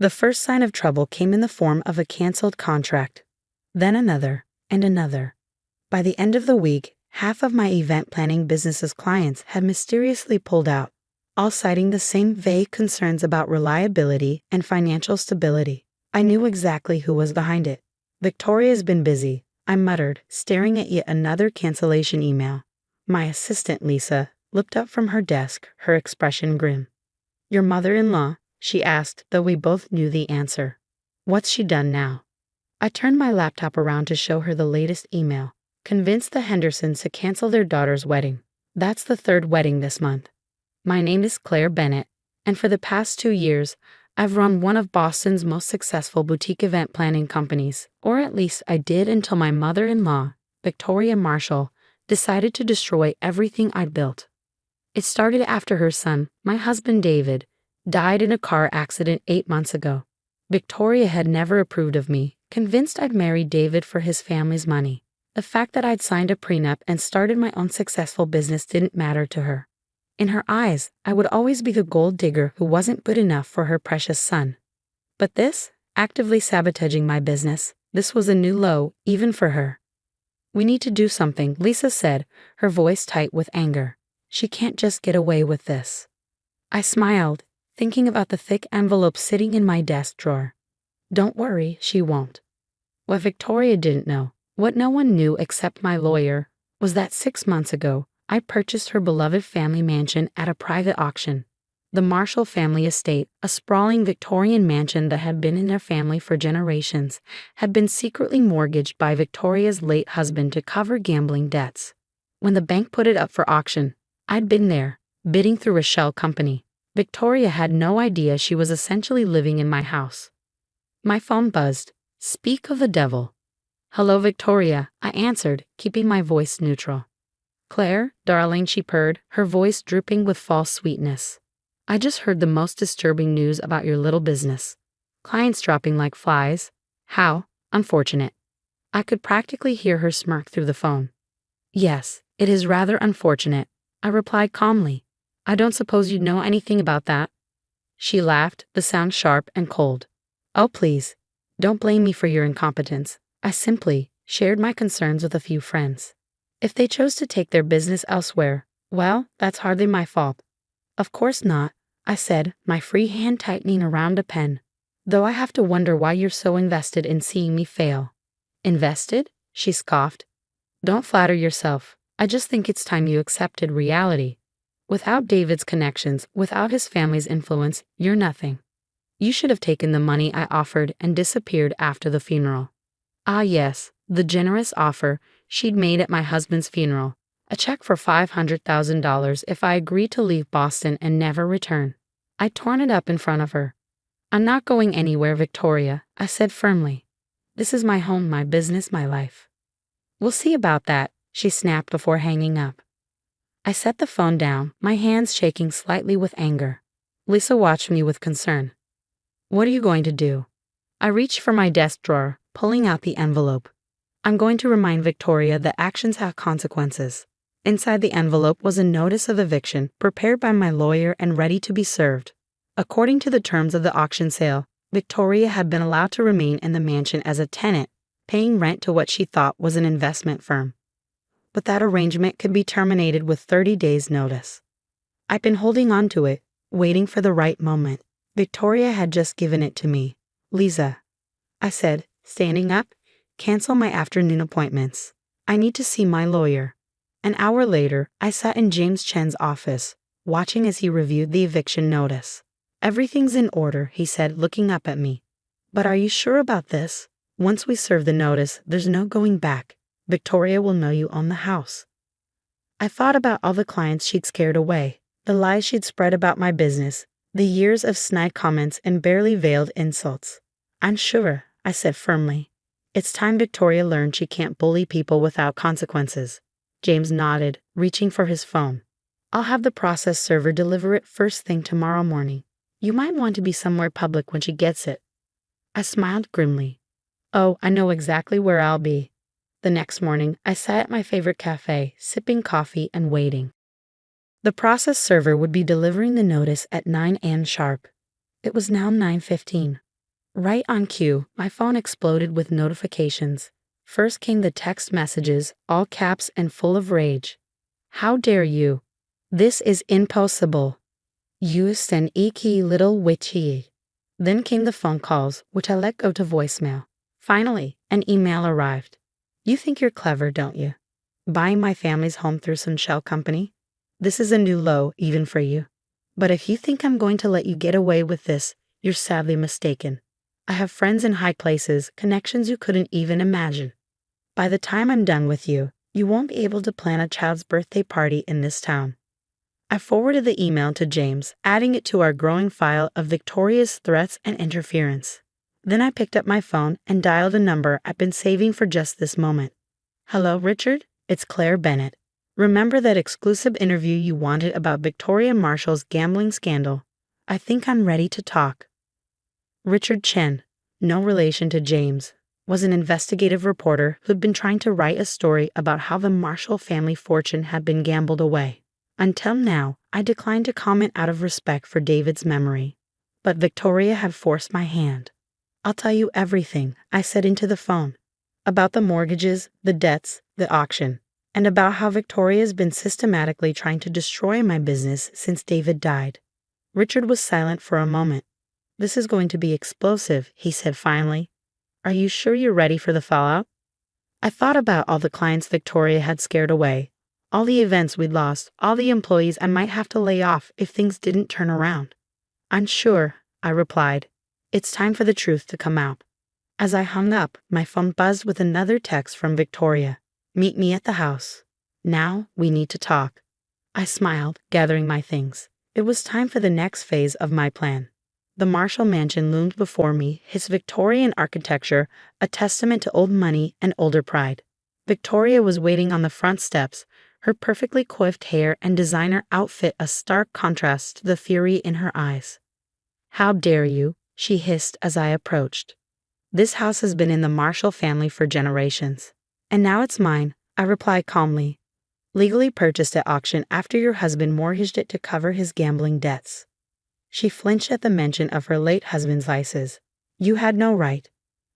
The first sign of trouble came in the form of a canceled contract, then another, and another. By the end of the week, half of my event planning business's clients had mysteriously pulled out, all citing the same vague concerns about reliability and financial stability. I knew exactly who was behind it. "Victoria's been busy," I muttered, staring at yet another cancellation email. My assistant, Lisa, looked up from her desk, her expression grim. "Your mother-in-law?" she asked, though we both knew the answer. "What's she done now?" I turned my laptop around to show her the latest email. "Convinced the Hendersons to cancel their daughter's wedding. That's the third wedding this month. My name is Claire Bennett, and for the past 2 years, I've run one of Boston's most successful boutique event planning companies, or at least I did until my mother-in-law, Victoria Marshall, decided to destroy everything I'd built. It started after her son, my husband David, died in a car accident 8 months ago. Victoria had never approved of me, convinced I'd married David for his family's money. The fact that I'd signed a prenup and started my own successful business didn't matter to her. In her eyes, I would always be the gold digger who wasn't good enough for her precious son. But this, actively sabotaging my business, this was a new low, even for her. "We need to do something," Lisa said, her voice tight with anger. "She can't just get away with this." I smiled, thinking about the thick envelope sitting in my desk drawer. "Don't worry, she won't." What Victoria didn't know, what no one knew except my lawyer, was that 6 months ago, I purchased her beloved family mansion at a private auction. The Marshall family estate, a sprawling Victorian mansion that had been in their family for generations, had been secretly mortgaged by Victoria's late husband to cover gambling debts. When the bank put it up for auction, I'd been there, bidding through a shell company. Victoria had no idea she was essentially living in my house. My phone buzzed. Speak of the devil. "Hello, Victoria," I answered, keeping my voice neutral. "Claire, darling," she purred, her voice dripping with false sweetness. "I just heard the most disturbing news about your little business. Clients dropping like flies. How unfortunate." I could practically hear her smirk through the phone. "Yes, it is rather unfortunate," I replied calmly. "I don't suppose you know anything about that?" She laughed, the sound sharp and cold. "Oh, please, don't blame me for your incompetence. I simply shared my concerns with a few friends. If they chose to take their business elsewhere, well, that's hardly my fault." "Of course not," I said, my free hand tightening around a pen. "Though I have to wonder why you're so invested in seeing me fail." "Invested?" she scoffed. "Don't flatter yourself. I just think it's time you accepted reality. Without David's connections, without his family's influence, you're nothing. You should have taken the money I offered and disappeared after the funeral." Ah yes, the generous offer she'd made at my husband's funeral. A check for $500,000 if I agreed to leave Boston and never return. I'd torn it up in front of her. "I'm not going anywhere, Victoria," I said firmly. "This is my home, my business, my life." "We'll see about that," she snapped before hanging up. I set the phone down, my hands shaking slightly with anger. Lisa watched me with concern. "What are you going to do?" I reached for my desk drawer, pulling out the envelope. "I'm going to remind Victoria that actions have consequences." Inside the envelope was a notice of eviction prepared by my lawyer and ready to be served. According to the terms of the auction sale, Victoria had been allowed to remain in the mansion as a tenant, paying rent to what she thought was an investment firm. But that arrangement could be terminated with 30 days' notice. I'd been holding on to it, waiting for the right moment. Victoria had just given it to me. "Lisa," I said, standing up, "cancel my afternoon appointments. I need to see my lawyer." An hour later, I sat in James Chen's office, watching as he reviewed the eviction notice. "Everything's in order," he said, looking up at me. "But are you sure about this? Once we serve the notice, there's no going back. Victoria will know you own the house." I thought about all the clients she'd scared away, the lies she'd spread about my business, the years of snide comments and barely veiled insults. "I'm sure," I said firmly. "It's time Victoria learned she can't bully people without consequences." James nodded, reaching for his phone. "I'll have the process server deliver it first thing tomorrow morning. You might want to be somewhere public when she gets it." I smiled grimly. "Oh, I know exactly where I'll be." The next morning, I sat at my favorite cafe, sipping coffee and waiting. The process server would be delivering the notice at 9 a.m. sharp. It was now 9:15. Right on cue, my phone exploded with notifications. First came the text messages, all caps and full of rage. How dare you? This is impossible. You sneaky little witchy. Then came the phone calls, which I let go to voicemail. Finally, an email arrived. You think you're clever, don't you? Buying my family's home through some shell company? This is a new low, even for you. But if you think I'm going to let you get away with this, you're sadly mistaken. I have friends in high places, connections you couldn't even imagine. By the time I'm done with you, you won't be able to plan a child's birthday party in this town. I forwarded the email to James, adding it to our growing file of Victoria's threats and interference. Then I picked up my phone and dialed a number I've been saving for just this moment. Hello, Richard? It's Claire Bennett. Remember that exclusive interview you wanted about Victoria Marshall's gambling scandal? I think I'm ready to talk. Richard Chen, no relation to James, was an investigative reporter who'd been trying to write a story about how the Marshall family fortune had been gambled away. Until now, I declined to comment out of respect for David's memory. But Victoria had forced my hand. I'll tell you everything, I said into the phone. About the mortgages, the debts, the auction, and about how Victoria's been systematically trying to destroy my business since David died. Richard was silent for a moment. This is going to be explosive, he said finally. Are you sure you're ready for the fallout? I thought about all the clients Victoria had scared away, all the events we'd lost, all the employees I might have to lay off if things didn't turn around. I'm sure, I replied. It's time for the truth to come out. As I hung up, my phone buzzed with another text from Victoria. Meet me at the house. Now we need to talk. I smiled, gathering my things. It was time for the next phase of my plan. The Marshall mansion loomed before me, its Victorian architecture a testament to old money and older pride. Victoria was waiting on the front steps, her perfectly coiffed hair and designer outfit a stark contrast to the fury in her eyes. How dare you, she hissed as I approached. This house has been in the Marshall family for generations. And now it's mine, I replied calmly. Legally purchased at auction after your husband mortgaged it to cover his gambling debts. She flinched at the mention of her late husband's vices. You had no right.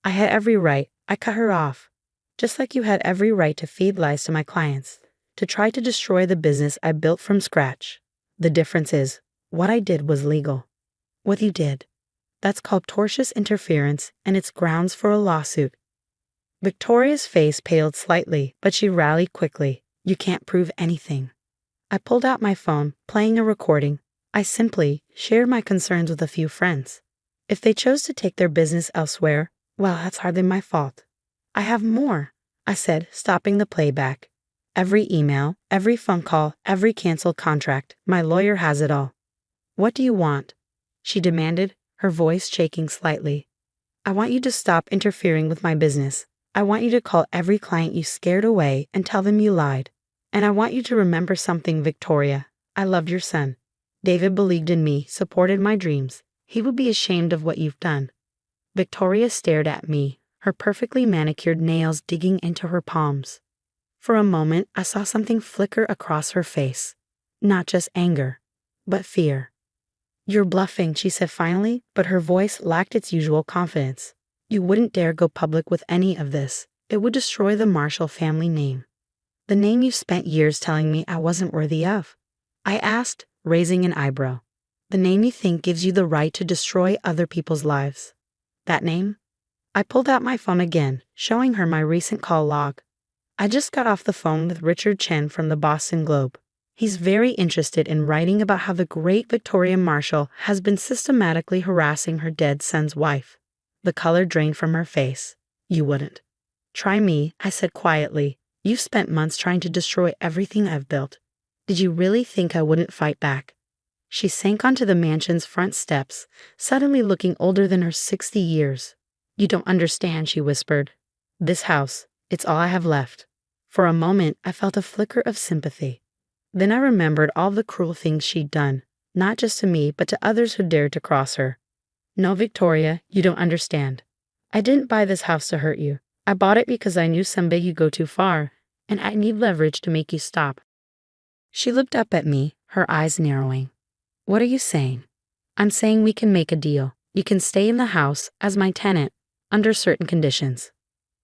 I had every right, I cut her off. Just like you had every right to feed lies to my clients, to try to destroy the business I built from scratch. The difference is, what I did was legal. What you did, that's called tortious interference, and it's grounds for a lawsuit. Victoria's face paled slightly, but she rallied quickly. You can't prove anything. I pulled out my phone, playing a recording. I simply shared my concerns with a few friends. If they chose to take their business elsewhere, well, that's hardly my fault. I have more, I said, stopping the playback. Every email, every phone call, every canceled contract, my lawyer has it all. What do you want? She demanded, her voice shaking slightly. I want you to stop interfering with my business. I want you to call every client you scared away and tell them you lied. And I want you to remember something, Victoria. I loved your son. David believed in me, supported my dreams. He would be ashamed of what you've done. Victoria stared at me, her perfectly manicured nails digging into her palms. For a moment, I saw something flicker across her face. Not just anger, but fear. You're bluffing, she said finally, but her voice lacked its usual confidence. You wouldn't dare go public with any of this. It would destroy the Marshall family name. The name you spent years telling me I wasn't worthy of. I asked, raising an eyebrow. The name you think gives you the right to destroy other people's lives. That name? I pulled out my phone again, showing her my recent call log. I just got off the phone with Richard Chen from the Boston Globe. He's very interested in writing about how the great Victoria Marshall has been systematically harassing her dead son's wife. The color drained from her face. You wouldn't. Try me, I said quietly. You've spent months trying to destroy everything I've built. Did you really think I wouldn't fight back? She sank onto the mansion's front steps, suddenly looking older than her 60 years. You don't understand, she whispered. This house, it's all I have left. For a moment, I felt a flicker of sympathy. Then I remembered all the cruel things she'd done, not just to me, but to others who dared to cross her. No, Victoria, you don't understand. I didn't buy this house to hurt you. I bought it because I knew someday you'd go too far, and I need leverage to make you stop. She looked up at me, her eyes narrowing. What are you saying? I'm saying we can make a deal. You can stay in the house as my tenant, under certain conditions.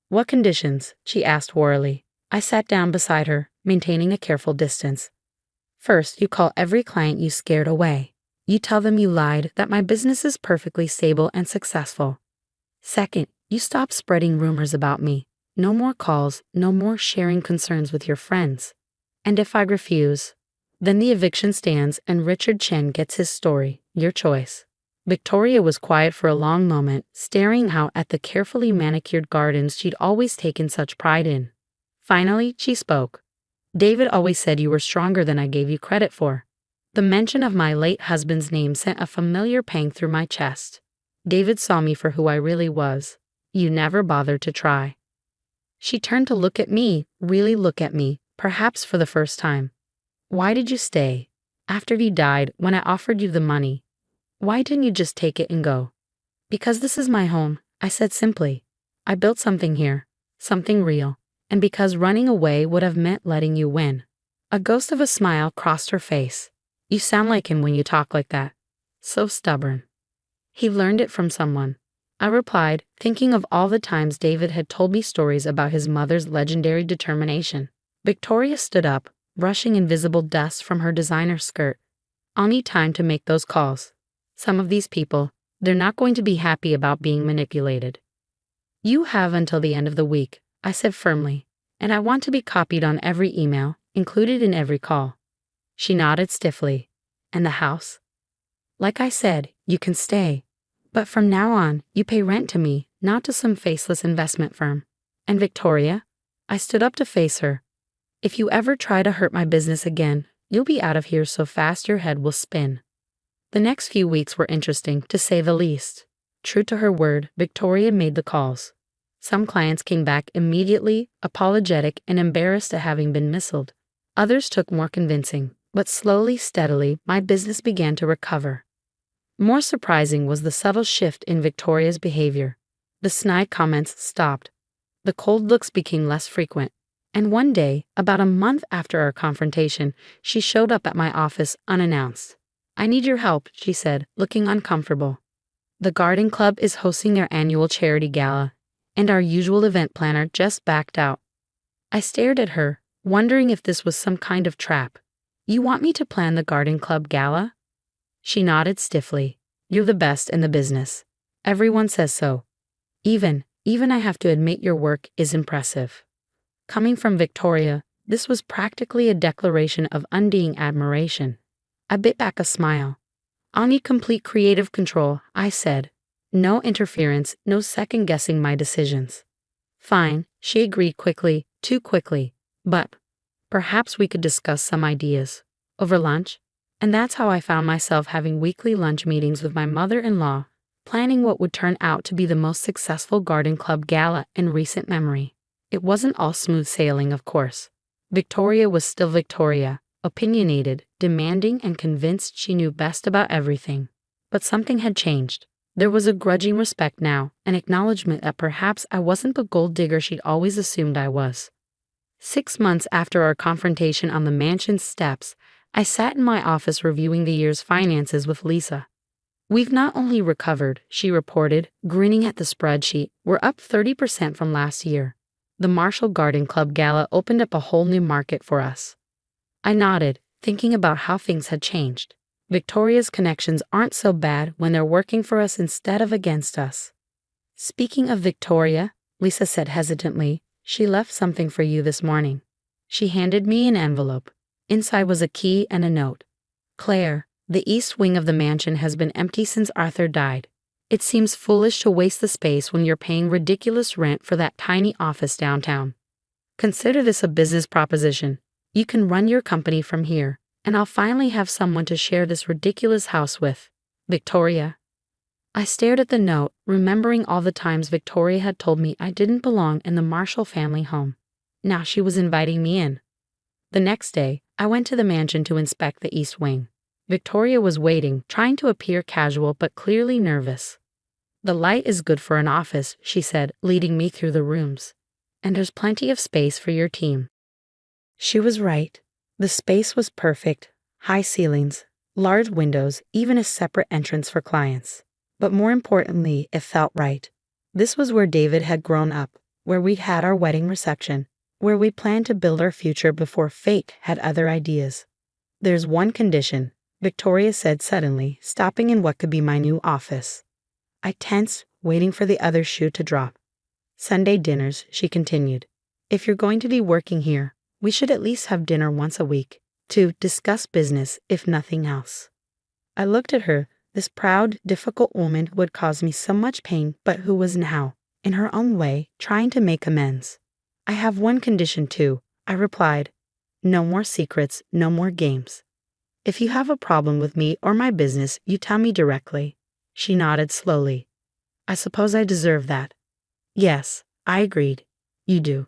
What conditions? She asked warily. I sat down beside her, maintaining a careful distance. First, you call every client you scared away. You tell them you lied, that my business is perfectly stable and successful. Second, you stop spreading rumors about me. No more calls, no more sharing concerns with your friends. And if I refuse, then the eviction stands and Richard Chen gets his story, your choice. Victoria was quiet for a long moment, staring out at the carefully manicured gardens she'd always taken such pride in. Finally, she spoke. David always said you were stronger than I gave you credit for. The mention of my late husband's name sent a familiar pang through my chest. David saw me for who I really was. You never bothered to try. She turned to look at me, really look at me, perhaps for the first time. Why did you stay? After he died, when I offered you the money. Why didn't you just take it and go? Because this is my home, I said simply. I built something here, something real, and because running away would have meant letting you win. A ghost of a smile crossed her face. You sound like him when you talk like that. So stubborn. He learned it from someone. I replied, thinking of all the times David had told me stories about his mother's legendary determination. Victoria stood up, brushing invisible dust from her designer skirt. I'll need time to make those calls. Some of these people, they're not going to be happy about being manipulated. You have until the end of the week, I said firmly, and I want to be copied on every email, included in every call. She nodded stiffly. And the house? Like I said, you can stay. But from now on, you pay rent to me, not to some faceless investment firm. And Victoria? I stood up to face her. If you ever try to hurt my business again, you'll be out of here so fast your head will spin. The next few weeks were interesting, to say the least. True to her word, Victoria made the calls. Some clients came back immediately, apologetic and embarrassed at having been missiled. Others took more convincing, but slowly, steadily, my business began to recover. More surprising was the subtle shift in Victoria's behavior. The snide comments stopped. The cold looks became less frequent. And one day, about a month after our confrontation, she showed up at my office unannounced. I need your help, she said, looking uncomfortable. The garden club is hosting their annual charity gala, and our usual event planner just backed out. I stared at her, wondering if this was some kind of trap. You want me to plan the garden club gala? She nodded stiffly. You're the best in the business. Everyone says so. Even I have to admit your work is impressive. Coming from Victoria, this was practically a declaration of undying admiration. I bit back a smile. I'll need complete creative control, I said. No interference, no second-guessing my decisions. Fine, she agreed quickly, too quickly. But perhaps we could discuss some ideas. Over lunch? And that's how I found myself having weekly lunch meetings with my mother-in-law, planning what would turn out to be the most successful garden club gala in recent memory. It wasn't all smooth sailing, of course. Victoria was still Victoria, opinionated, demanding, and convinced she knew best about everything. But something had changed. There was a grudging respect now, an acknowledgement that perhaps I wasn't the gold digger she'd always assumed I was. 6 months after our confrontation on the mansion's steps, I sat in my office reviewing the year's finances with Lisa. We've not only recovered, she reported, grinning at the spreadsheet, we're up 30% from last year. The Marshall Garden Club Gala opened up a whole new market for us. I nodded, thinking about how things had changed. Victoria's connections aren't so bad when they're working for us instead of against us. Speaking of Victoria, Lisa said hesitantly, she left something for you this morning. She handed me an envelope. Inside was a key and a note. Claire, the east wing of the mansion has been empty since Arthur died. It seems foolish to waste the space when you're paying ridiculous rent for that tiny office downtown. Consider this a business proposition. You can run your company from here, and I'll finally have someone to share this ridiculous house with. Victoria. I stared at the note, remembering all the times Victoria had told me I didn't belong in the Marshall family home. Now she was inviting me in. The next day, I went to the mansion to inspect the east wing. Victoria was waiting, trying to appear casual but clearly nervous. The light is good for an office, she said, leading me through the rooms. And there's plenty of space for your team. She was right. The space was perfect. High ceilings, large windows, even a separate entrance for clients. But more importantly, it felt right. This was where David had grown up, where we had our wedding reception, where we planned to build our future before fate had other ideas. "There's one condition," Victoria said suddenly, stopping in what could be my new office. I tensed, waiting for the other shoe to drop. "Sunday dinners," she continued. "If you're going to be working here, we should at least have dinner once a week, to discuss business, if nothing else." I looked at her, this proud, difficult woman who had caused me so much pain, but who was now, in her own way, trying to make amends. "I have one condition too," I replied. "No more secrets, no more games. If you have a problem with me or my business, you tell me directly." She nodded slowly. "I suppose I deserve that." "Yes," I agreed. "You do."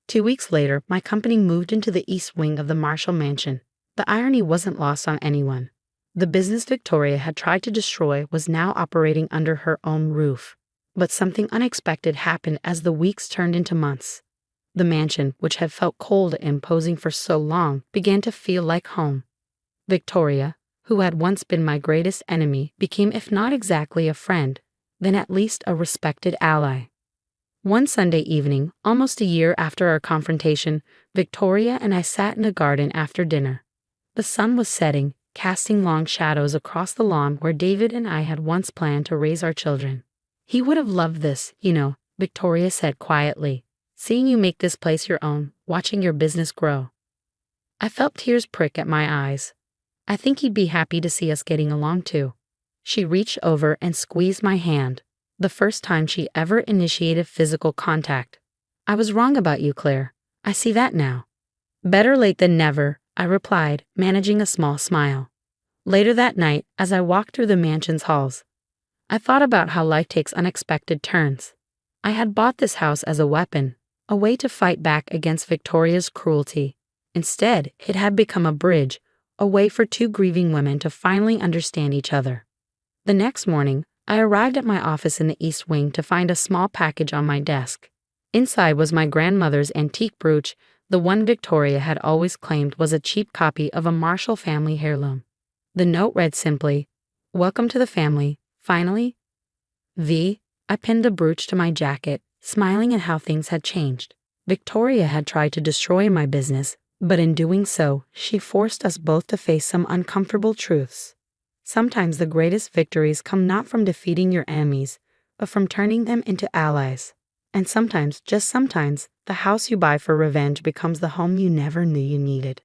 2 weeks later, my company moved into the east wing of the Marshall Mansion. The irony wasn't lost on anyone. The business Victoria had tried to destroy was now operating under her own roof. But something unexpected happened as the weeks turned into months. The mansion, which had felt cold and imposing for so long, began to feel like home. Victoria, who had once been my greatest enemy, became, if not exactly a friend, then at least a respected ally. One Sunday evening, almost a year after our confrontation, Victoria and I sat in a garden after dinner. The sun was setting, casting long shadows across the lawn where David and I had once planned to raise our children. "He would have loved this, you know," Victoria said quietly. "Seeing you make this place your own, watching your business grow." I felt tears prick at my eyes. "I think he'd be happy to see us getting along too." She reached over and squeezed my hand, the first time she ever initiated physical contact. "I was wrong about you, Claire. I see that now." "Better late than never," I replied, managing a small smile. Later that night, as I walked through the mansion's halls, I thought about how life takes unexpected turns. I had bought this house as a weapon, a way to fight back against Victoria's cruelty. Instead, it had become a bridge, a way for two grieving women to finally understand each other. The next morning, I arrived at my office in the East Wing to find a small package on my desk. Inside was my grandmother's antique brooch, the one Victoria had always claimed was a cheap copy of a Marshall family heirloom. The note read simply, "Welcome to the family, finally. V." I pinned the brooch to my jacket, smiling at how things had changed. Victoria had tried to destroy my business, but in doing so, she forced us both to face some uncomfortable truths. Sometimes the greatest victories come not from defeating your enemies, but from turning them into allies. And sometimes, just sometimes, the house you buy for revenge becomes the home you never knew you needed.